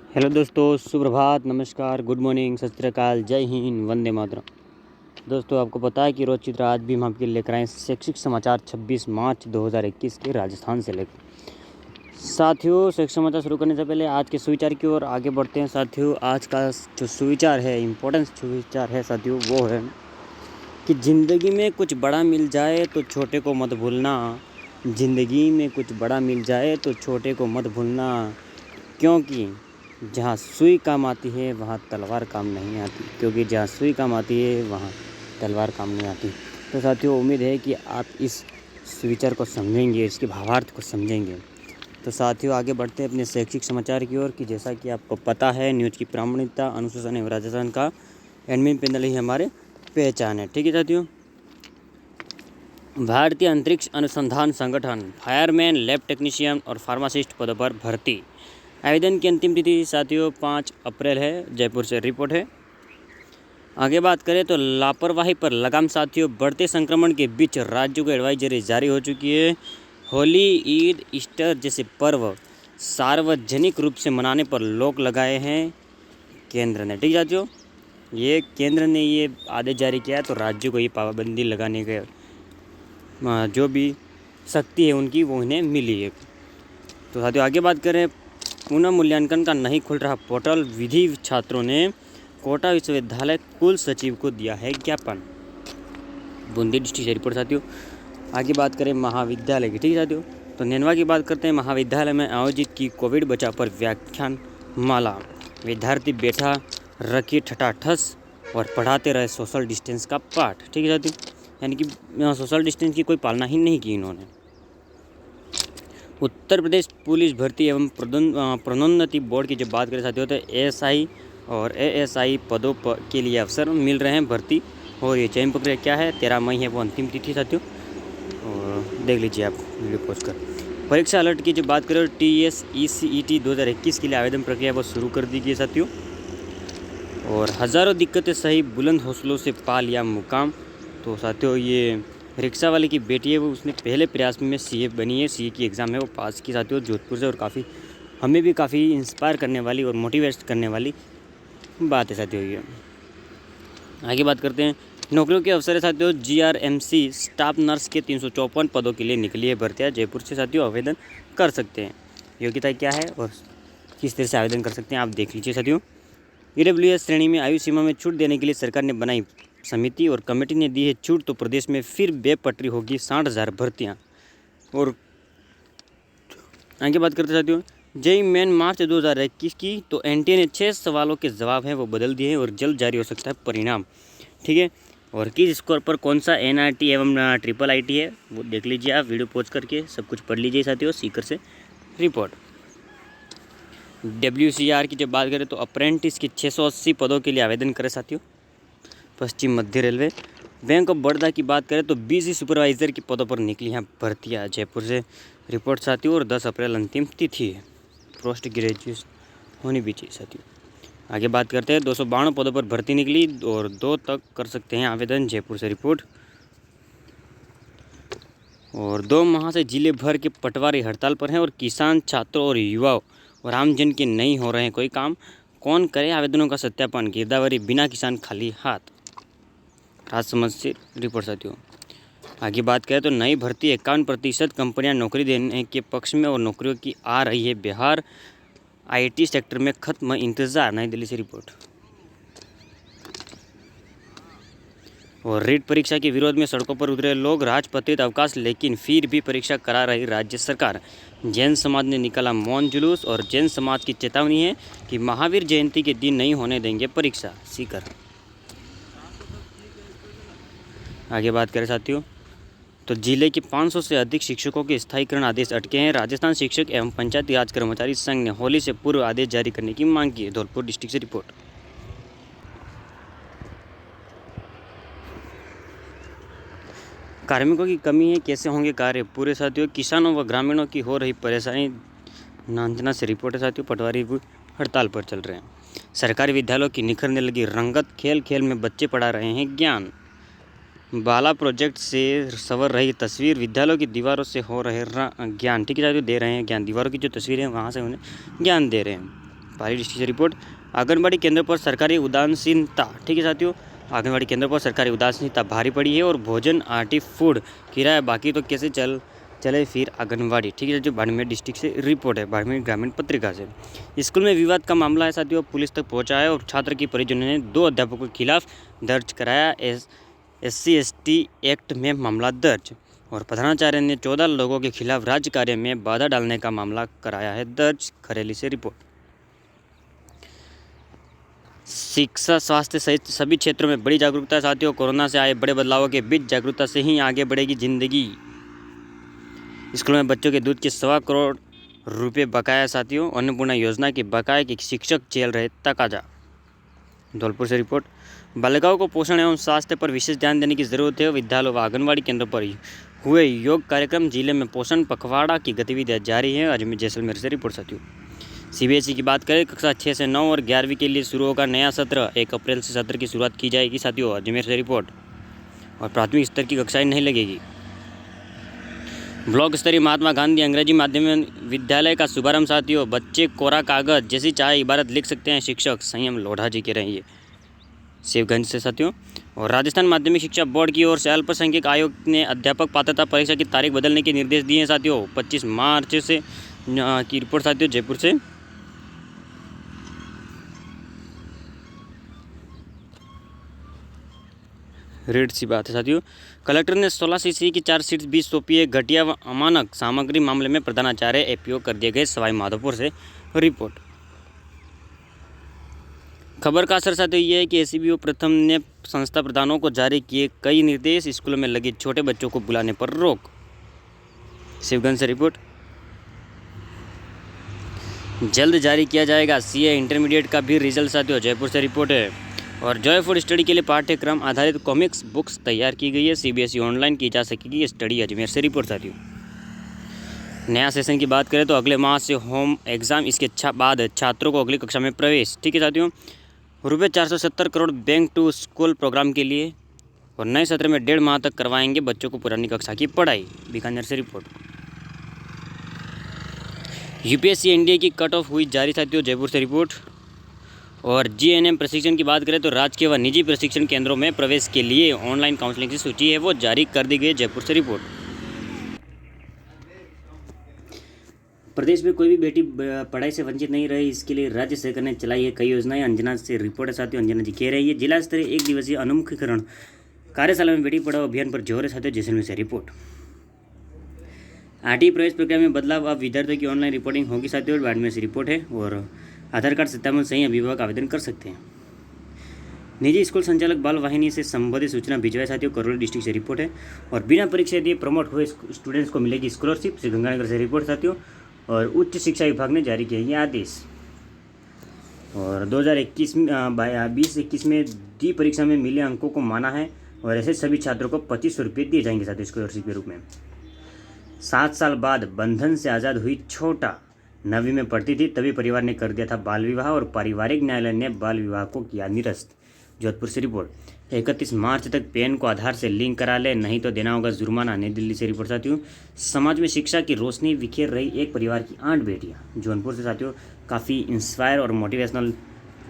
Hello दोस्तों, सुप्रभात, नमस्कार, गुड मॉर्निंग, सत श्री अकाल, जय हिंद, वंदे मातरम। दोस्तों, आपको पता है कि रोज चित्र आज भी हम आपके लिए लेकर आए शैक्षिक समाचार 26 मार्च 2021 के राजस्थान से लेकर। साथियों, शैक्षिक समाचार शुरू करने से पहले आज के सुविचार की ओर आगे बढ़ते हैं। साथियों, आज का जो सुविचार है, इम्पोर्टेंट सुविचार है साथियों, वो है कि ज़िंदगी में कुछ बड़ा मिल जाए तो छोटे को मत भूलना। ज़िंदगी में कुछ बड़ा मिल जाए तो छोटे को मत भूलना, क्योंकि जहाँ सुई काम आती है वहाँ तलवार काम नहीं आती। क्योंकि जहाँ सुई काम आती है वहाँ तलवार काम नहीं आती। तो साथियों, उम्मीद है कि आप इस विचार को समझेंगे, इसके भावार्थ को समझेंगे। तो साथियों, आगे बढ़ते हैं अपने शैक्षिक समाचार की ओर कि जैसा कि आपको पता है, न्यूज़ की प्रामाणिकता, अनुशासन एवं राजस्थान का एडमिन पैनल ही हमारे पहचान है। ठीक है साथियों, भारतीय अंतरिक्ष अनुसंधान संगठन फायरमैन, लैब टेक्नीशियन और फार्मासिस्ट पदों पर भर्ती। आवेदन की अंतिम तिथि साथियों 5 अप्रैल है। जयपुर से रिपोर्ट है। आगे बात करें तो लापरवाही पर लगाम साथियों, बढ़ते संक्रमण के बीच राज्यों को एडवाइजरी जारी हो चुकी है। होली, ईद, ईस्टर जैसे पर्व सार्वजनिक रूप से मनाने पर रोक लगाए हैं केंद्र ने। ठीक है साथियों, ये केंद्र ने ये आदेश जारी किया है, तो राज्यों को ये पाबंदी लगाने के जो भी शक्ति है उनकी वो उन्हें मिली है। तो साथियों, आगे बात करें, पुनः मूल्यांकन का नहीं खुल रहा पोर्टल, विधि छात्रों ने कोटा विश्वविद्यालय कुल सचिव को दिया है ज्ञापन। बूंदी डिस्ट्रिक्ट से रिपोर्ट साथियों। आगे बात करें महाविद्यालय की। ठीक है साथियों, तो नेनवा की बात करते हैं। महाविद्यालय में आयोजित की कोविड बचाव पर व्याख्यान माला, विद्यार्थी बैठा रखी ठठाठस और पढ़ाते रहे सोशल डिस्टेंस का पाठ। ठीक है साथियों, यानी कि सोशल डिस्टेंस की कोई पालना ही नहीं की इन्होंने। उत्तर प्रदेश पुलिस भर्ती एवं प्रोन्नति बोर्ड की जब बात करें साथियों, तो एएसआई और एएसआई पदों के लिए अवसर मिल रहे हैं भर्ती। और ये चयन प्रक्रिया क्या है, 13 मई है वो अंतिम तिथि साथियों, और देख लीजिए आप वीडियो पोस्ट कर। परीक्षा अलर्ट की जब बात करें, TSECET 2021 के लिए आवेदन प्रक्रिया वो शुरू कर दी गई साथियों। और हज़ारों दिक्कतें सही, बुलंद हौसलों से पा लिया मुकाम। तो साथियों, ये रिक्शा वाले की बेटी है, वो उसने पहले प्रयास में सीए बनी है, सीए की एग्ज़ाम है वो पास की साथियों, जोधपुर से। और काफ़ी हमें भी काफ़ी इंस्पायर करने वाली और मोटिवेट करने वाली बात है साथियों ये। आगे बात करते हैं, नौकरियों के अवसर है साथियों। GRMC स्टाफ नर्स के 354 पदों के लिए निकली है भर्तियाँ। जयपुर से साथियों आवेदन कर सकते हैं। योग्यता क्या है और किस तरह से आवेदन कर सकते हैं आप देख लीजिए साथियों। EWS श्रेणी में आयु सीमा में छूट देने के लिए सरकार ने बनाई समिति और कमेटी ने दी है छूट, तो प्रदेश में फिर बेपटरी होगी 60,000 भर्तियाँ। और आगे बात करते साथियों, JEE मेन मार्च 2021 की, तो NTA ने 6 सवालों के जवाब हैं वो बदल दिए हैं और जल्द जारी हो सकता है परिणाम। ठीक है, और किस स्कोर पर कौन सा NRT एवं IIIT है वो देख लीजिए आप, वीडियो पॉज करके सब कुछ पढ़ लीजिए साथियों। सीकर से रिपोर्ट। WCR की जब बात करें तो अप्रेंटिस की 680 पदों के लिए आवेदन करें साथियों, पश्चिम मध्य रेलवे। बैंक ऑफ बड़ौदा की बात करें तो BC सुपरवाइज़र की पदों पर निकली हैं भर्तियाँ। जयपुर से रिपोर्ट साथियों, और 10 अप्रैल अंतिम तिथि है। पोस्ट ग्रेजुएशन होनी भी चाहिए साथियों। आगे बात करते हैं, 292 पदों पर भर्ती निकली और 2 तक कर सकते हैं आवेदन। जयपुर से रिपोर्ट। और 2 माह से जिले भर के पटवारी हड़ताल पर हैं और किसान, छात्रों और युवाओं और आमजन के नहीं हो रहे हैं कोई काम। कौन करे आवेदनों का सत्यापन, गिरदावरी बिना किसान खाली हाथ। राजसमंद से रिपोर्ट साथियों। आगे बात करें तो नई भर्ती 51% कंपनियां नौकरी देने के पक्ष में और नौकरियों की आ रही है बिहार। IT सेक्टर में खत्म इंतजार, नई दिल्ली से रिपोर्ट। और रीट परीक्षा के विरोध में सड़कों पर उतरे लोग, राजपत्रित अवकाश लेकिन फिर भी परीक्षा करा रही राज्य सरकार। जैन समाज ने निकाला मौन जुलूस और जैन समाज की चेतावनी है कि महावीर जयंती के दिन नहीं होने देंगे परीक्षा। सीकर। आगे बात करें साथियों, तो जिले के 500 से अधिक शिक्षकों के स्थायीकरण आदेश अटके हैं। राजस्थान शिक्षक एवं पंचायती राज कर्मचारी संघ ने होली से पूर्व आदेश जारी करने की मांग की है। धौलपुर डिस्ट्रिक्ट से रिपोर्ट। कार्मिकों की कमी है, कैसे होंगे कार्य पूरे साथियों। किसानों व ग्रामीणों की हो रही परेशानी, नांजना से रिपोर्ट है साथियों। पटवारी भी हड़ताल पर चल रहे हैं। सरकारी विद्यालयों की निखरने लगी रंगत, खेल खेल में बच्चे पढ़ा रहे हैं ज्ञान। बाला प्रोजेक्ट से संवर रही तस्वीर, विद्यालयों की दीवारों से हो रहे ज्ञान। ठीक है साथियों, दे रहे हैं ज्ञान। दीवारों की जो तस्वीरें हैं वहाँ से उन्हें ज्ञान दे रहे हैं। पाली डिस्ट्रिक्ट से रिपोर्ट। आंगनबाड़ी केंद्र पर सरकारी उदासीनता, ठीक है साथियों, आंगनबाड़ी केंद्र पर सरकारी उदासीनता भारी पड़ी है और भोजन आरटी फूड किराया बाकी तो कैसे चले फिर आंगनबाड़ी, ठीक है। जो बाड़मेर डिस्ट्रिक्ट से रिपोर्ट है, बाड़मेर ग्रामीण पत्रिका से। स्कूल में विवाद का मामला है साथियों, पुलिस तक पहुंचा है और छात्र की परिजनों ने 2 अध्यापकों के खिलाफ दर्ज कराया SC/ST एक्ट में मामला दर्ज। और प्रधानाचार्य ने 14 लोगों के खिलाफ राज्य कार्य में बाधा डालने का मामला कराया है दर्ज। खरेली से रिपोर्ट। शिक्षा, स्वास्थ्य सहित सभी क्षेत्रों में बड़ी जागरूकता साथियों। कोरोना से आए बड़े बदलावों के बीच जागरूकता से ही आगे बढ़ेगी जिंदगी। स्कूल में बच्चों के दूध के 1.25 करोड़ रुपए बकाया साथियों। अन्नपूर्णा योजना के बकाये के शिक्षक झेल रहे तकाजा। धौलपुर से रिपोर्ट। बालिकाओं को पोषण एवं स्वास्थ्य पर विशेष ध्यान देने की जरूरत है। विद्यालयों व आंगनबाड़ी केंद्रों पर हुए योग कार्यक्रम। जिले में पोषण पखवाड़ा की गतिविधियां जारी है। अजमेर जैसलमेर से रिपोर्ट साथियों। CBSE की बात करें, कक्षा 6 से 9 और 11वीं के लिए शुरू होगा नया सत्र। 1 अप्रैल से सत्र की शुरुआत की जाएगी साथियों। अजमेर से रिपोर्ट। और प्राथमिक स्तर की कक्षाएं नहीं लगेगी। ब्लॉक स्तरीय महात्मा गांधी अंग्रेजी माध्यम विद्यालय का शुभारंभ साथियों। बच्चे कोरा कागज जैसी चाहे इबारत लिख सकते हैं, शिक्षक संयम लोढ़ा जी कह रहे हैं ये शिवगंज से साथियों। और राजस्थान माध्यमिक शिक्षा बोर्ड की ओर से अल्पसंख्यक आयोग ने अध्यापक पात्रता परीक्षा की तारीख बदलने के निर्देश दिए हैं साथियों। 25 मार्च से की रिपोर्ट साथियों, जयपुर से। रेड सी बात है साथियों। कलेक्टर ने 16 CC की 4 सीट 20 सौंपी है। घटिया व अमानक सामग्री मामले में प्रधानाचार्य APO कर दिए गए। सवाई माधोपुर से रिपोर्ट। खबर का असर साथियों ये है कि ACBO प्रथम ने संस्था प्रधानों को जारी किए कई निर्देश। स्कूलों में लगे छोटे बच्चों को बुलाने पर रोक। शिवगंज से रिपोर्ट। जल्द जारी किया जाएगा CA इंटरमीडिएट का भी रिजल्ट साथियों। जयपुर से रिपोर्ट है। और जॉय फॉर स्टडी के लिए पाठ्यक्रम आधारित कॉमिक्स बुक्स तैयार की गई है। CBSE ऑनलाइन की जा सकेगी स्टडी। अजमेर से रिपोर्ट साथियों। नया सेशन की बात करें तो अगले माह से होम एग्जाम, इसके बाद छात्रों को अगली कक्षा में प्रवेश, ठीक है साथियों। रुपये 470 crore bank to school program के लिए। और नए सत्र में 1.5 माह तक करवाएंगे बच्चों को पुरानी कक्षा की पढ़ाई। बीकानेर से रिपोर्ट। UPSC NDA की कट ऑफ हुई जारी साथियों। जयपुर से रिपोर्ट। और GNM प्रशिक्षण की बात करें तो राजकीय व निजी प्रशिक्षण केंद्रों में प्रवेश के लिए ऑनलाइन काउंसलिंग की सूची है वो जारी कर दी गई। जयपुर से रिपोर्ट। प्रदेश में कोई भी बेटी पढ़ाई से वंचित नहीं रहे, इसके लिए राज्य सरकार ने चलाई है कई योजनाएं। अंजना से रिपोर्ट है साथियों। अंजना जी कह रही है जिला स्तरीय 1 दिवसीय उन्मुखीकरण कार्यशाला में बेटी पढ़ाओ अभियान पर जोर है साथियों। जैसलमेर से रिपोर्ट। RTE प्रवेश प्रक्रिया में बदलाव, अब विद्यार्थियों की ऑनलाइन रिपोर्टिंग होगी साथियों। बाड़मेर से रिपोर्ट है। और आधार कार्ड सत्यापन सही अभिभावक आवेदन कर सकते हैं। निजी स्कूल संचालक बाल वाहिनी से संबंधित सूचना भिजवाए साथियों। करौली डिस्ट्रिक्ट से रिपोर्ट है। और बिना परीक्षा दिए प्रमोट हुए स्टूडेंट्स को मिलेगी स्कॉलरशिप। श्रीगंगानगर से रिपोर्ट साथियों। और उच्च शिक्षा विभाग ने जारी किया ये आदेश। और 2021 में दी परीक्षा में मिले अंकों को माना है। और ऐसे सभी छात्रों को 2500 रुपये दिए जाएंगे साथियों स्कॉलरशिप के रूप में। 7 साल बाद बंधन से आज़ाद हुई छोटा, 9वीं में पढ़ती थी तभी परिवार ने कर दिया था बाल विवाह और पारिवारिक न्यायालय ने बाल विवाह को किया निरस्त। जोधपुर से रिपोर्ट। 31 मार्च तक पैन को आधार से लिंक करा ले, नहीं तो देना होगा जुर्माना। नई दिल्ली से रिपोर्ट साथियों। समाज में शिक्षा की रोशनी बिखेर रही एक परिवार की 8 बेटियां। जौनपुर से साथियों। काफ़ी इंस्पायर और मोटिवेशनल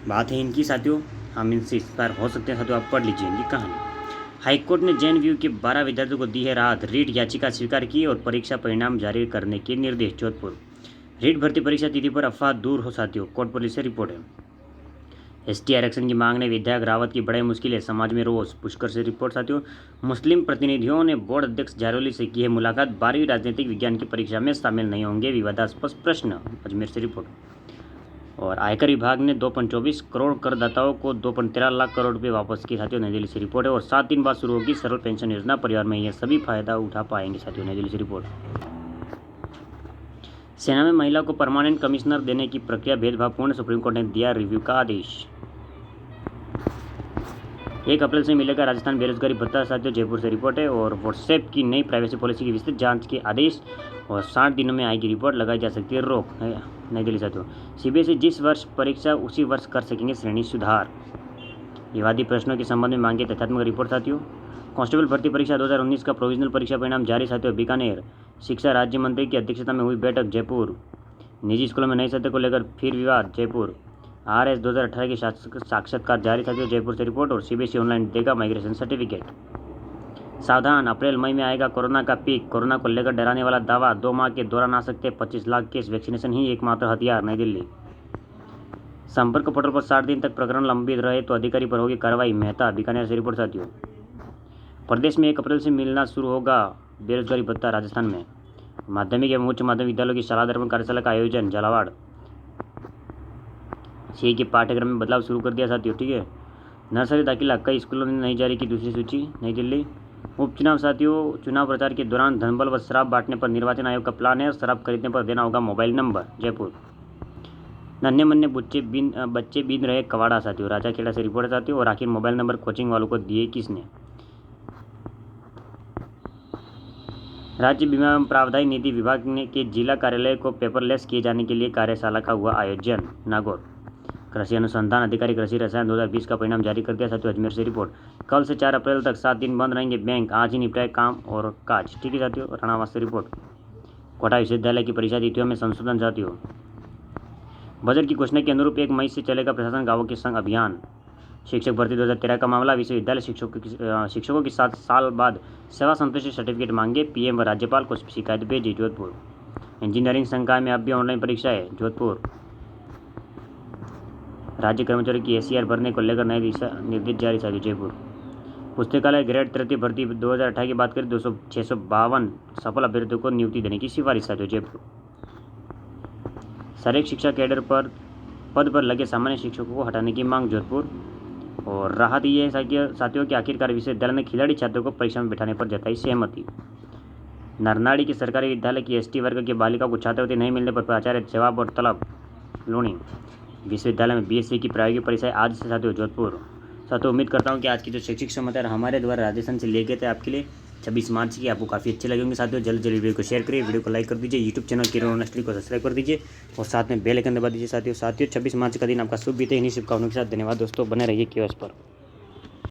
बात है इनकी साथियों। हम इनसे इंस्पायर हो सकते हैं साथियों। आप पढ़ लीजिए इनकी कहानी। हाईकोर्ट ने JNU के 12 विद्यार्थियों को दी है राहत। रीट याचिका स्वीकार की और परीक्षा परिणाम जारी करने के निर्देश। जोधपुर। रीट भर्ती परीक्षा तिथि पर अफवाह दूर हो साथियों। कोट पुलिस से रिपोर्ट है। ST आरक्षण की मांग ने विधायक रावत की बढ़ाई मुश्किलें, समाज में रोष। पुष्कर से रिपोर्ट साथियों। मुस्लिम प्रतिनिधियों ने बोर्ड अध्यक्ष जारोली से की है मुलाकात। 12वीं राजनीतिक विज्ञान की परीक्षा में शामिल नहीं होंगे विवादास्पद प्रश्न। अजमेर से रिपोर्ट। और आयकर विभाग ने 2.24 करोड़ करदाताओं को 2.13 लाख करोड़ रुपये वापस किए साथियों। नई दिल्ली से रिपोर्ट है। और 7 दिन बाद शुरू होगी सरल पेंशन योजना। परिवार में ये सभी फायदा उठा पाएंगे साथियों। नई दिल्ली से रिपोर्ट। सेना में महिला को परमानेंट कमिश्नर देने की प्रक्रिया भेदभावपूर्ण, सुप्रीम कोर्ट ने दिया रिव्यू का आदेश। 1 अप्रैल से मिलेगा राजस्थान बेरोजगारी भत्ता साथियों। जयपुर से रिपोर्ट है। और व्हाट्सएप की नई प्राइवेसी पॉलिसी की विस्तृत जांच के आदेश। और 60 दिनों में आएगी रिपोर्ट, लगाई जा सकती है रोक। नई दिल्ली साथियों। CBSE जिस वर्ष परीक्षा उसी वर्ष कर सकेंगे श्रेणी सुधार। विवादी प्रश्नों के संबंध में मांगे तथ्यात्मक रिपोर्ट साथियों। कांस्टेबल भर्ती परीक्षा 2019 का प्रोविजनल परीक्षा परिणाम जारी साथियों। बीकानेर। शिक्षा राज्य मंत्री की अध्यक्षता में हुई बैठक। जयपुर। निजी स्कूलों में नए सत्र को लेकर फिर विवाद। जयपुर। RS 2018 की साक्षात्कार जारी साथियों, जयपुर से रिपोर्ट। और CBSE ऑनलाइन देगा माइग्रेशन सर्टिफिकेट। सावधान, अप्रैल मई में आएगा कोरोना का पीक। कोरोना को लेकर डराने वाला दावा, 2 माह के दौरान आ सकते 25 लाख केस। वैक्सीनेशन ही एकमात्र हथियार। नई दिल्ली। संपर्क पोर्टल पर 60 दिन तक प्रकरण लंबित रहे तो अधिकारी पर होगी कार्रवाई। मेहता, बीकानेर से रिपोर्ट साथियों। प्रदेश में 1 अप्रैल से मिलना शुरू होगा बेरोजगारी भत्ता। राजस्थान में माध्यमिक एवं उच्च माध्यमिक विद्यालयों की शाला दर्पण कार्यशाला का आयोजन। झालावाड़। CA के पाठ्यक्रम में बदलाव शुरू कर दिया साथियों, ठीक है। नर्सरी दाखिला, कई स्कूलों ने नहीं जारी की दूसरी सूची। नई दिल्ली। उपचुनाव साथियों, चुनाव प्रचार के दौरान धनबल व शराब बांटने पर निर्वाचन आयोग का प्लान है। शराब खरीदने पर देना होगा मोबाइल नंबर। जयपुर। नन्हे मन्ने बच्चे बीन रहे कवाड़ा साथियों। राजा खेड़ा से रिपोर्ट है साथियों। और आखिर मोबाइल नंबर कोचिंग वालों को दिए किसने? राज्य बीमा एवं प्रावधान निधि विभाग ने के जिला कार्यालय को पेपरलेस किए जाने के लिए कार्यशाला का हुआ आयोजन। नागौर। कृषि अनुसंधान अधिकारी कृषि रसायन 2020 का परिणाम जारी कर दिया साथियों। अजमेर से रिपोर्ट। कल से 4 अप्रैल तक 7 दिन बंद रहेंगे बैंक। आज ही निपटाए काम और काज, ठीक है साथियों। राणावास से रिपोर्ट। कोटा विश्वविद्यालय की परीक्षा तिथियों में संशोधन साथियों। बजट की घोषणा के अनुरूप 1 मई से चलेगा प्रशासन गांवों के संग अभियान। शिक्षक भर्ती 2013 का मामला, विश्वविद्यालय शिक्षकों के 7 साल बाद सेवा संतुष्टि सर्टिफिकेट मांगे। PM व राज्यपाल को शिकायत भेजी। जोधपुर। इंजीनियरिंग संकाय में अब भी ऑनलाइन परीक्षा है। जोधपुर। राज्य कर्मचारियों की ACR भरने को लेकर नए दिशा निर्देश जारी साथियों। जयपुर। पुस्तकालय ग्रेड 3 भर्ती 2018 की बात करें 652 सफल अभ्यर्थियों को नियुक्ति देने की सिफारिश साथियों। जयपुर। शारीरिक शिक्षा कैडर पर पद पर लगे सामान्य शिक्षकों को हटाने की मांग। जोधपुर। और राहत ये है साथियों कि आखिरकार विश्वविद्यालय ने खिलाड़ी छात्रों को परीक्षा में बैठाने पर जताई सहमति। नरनाड़ी के सरकारी विद्यालय की ST वर्ग की बालिका को छात्रवृत्ति नहीं मिलने पर प्राचार्य जवाब और तलब। लूणी। विश्वविद्यालय में BSc की प्रायोगिक परीक्षाएं आज से साथियों। जोधपुर। साथियों, उम्मीद करता हूं कि आज की जो शैक्षिक समाचार हमारे द्वारा राजस्थान से ले गए थे आपके लिए 26 मार्च की, आपको काफ़ी अच्छे लगे होंगे साथियों। जल्द वीडियो को शेयर करिए, वीडियो को लाइक कर दीजिए, यूट्यूब चैनल किरण ऑनेस्टली को सब्सक्राइब कर दीजिए और साथ में बेल आइकन दबा दीजिए साथियों। 26 मार्च का दिन आपका शुभ बीते। इन्हीं शुभकामनाओं के साथ धन्यवाद दोस्तों, बने रहिए QS पर।